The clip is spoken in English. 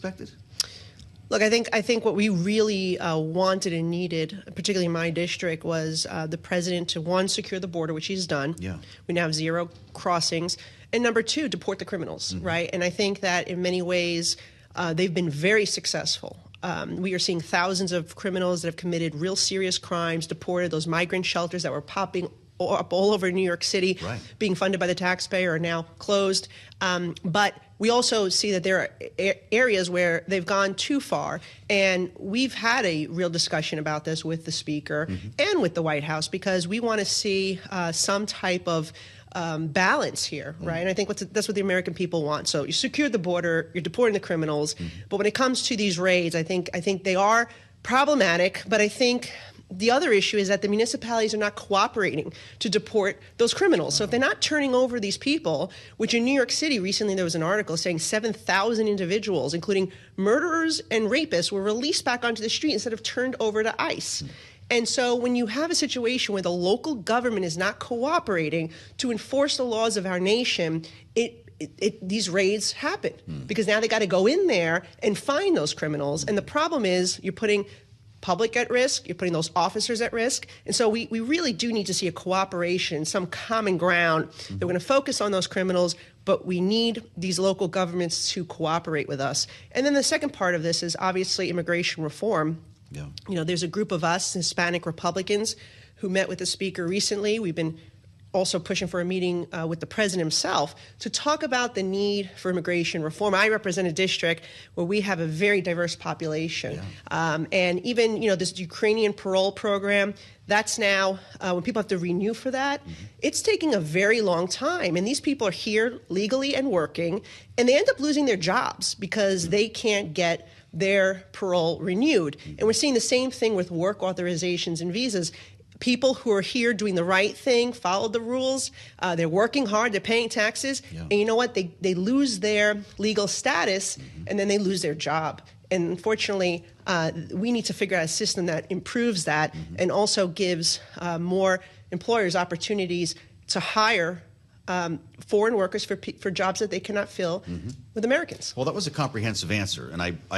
expected? Look, I think what we really wanted and needed, particularly in my district, was the president to, one, secure the border, which he's done. Yeah. We now have 0 crossings. And number 2, deport the criminals, right? And I think that in many ways they've been very successful. We are seeing thousands of criminals that have committed real serious crimes deported. Those migrant shelters that were popping up all over New York City, right, being funded by the taxpayer, are now closed. But we also see that there are areas where they've gone too far. And we've had a real discussion about this with the Speaker and with the White House, because we want to see some type of balance here, right? And I think that's what the American people want. So you secure the border, you're deporting the criminals. But when it comes to these raids, I think they are problematic. But I think the other issue is that the municipalities are not cooperating to deport those criminals. So if they're not turning over these people, which in New York City recently there was an article saying 7,000 individuals, including murderers and rapists, were released back onto the street instead of turned over to ICE. And so when you have a situation where the local government is not cooperating to enforce the laws of our nation, these raids happen because now they got to go in there and find those criminals. And the problem is you're putting public at risk, you're putting those officers at risk. And so we really do need to see a cooperation, some common ground. That we're going to focus on those criminals, but we need these local governments to cooperate with us. And then the second part of this is obviously immigration reform. Yeah. You know, there's a group of us, Hispanic Republicans, who met with the Speaker recently. We've been also pushing for a meeting with the president himself to talk about the need for immigration reform. I represent a district where we have a very diverse population. Yeah. And even, this Ukrainian parole program, that's now, when people have to renew for that, it's taking a very long time. And these people are here legally and working, and they end up losing their jobs because they can't get their parole renewed. And we're seeing the same thing with work authorizations and visas. People who are here doing the right thing, follow the rules, they're working hard, they're paying taxes, and you know what? They lose their legal status, and then they lose their job. And unfortunately, we need to figure out a system that improves that and also gives more employers opportunities to hire foreign workers for jobs that they cannot fill with Americans. Well, that was a comprehensive answer, and I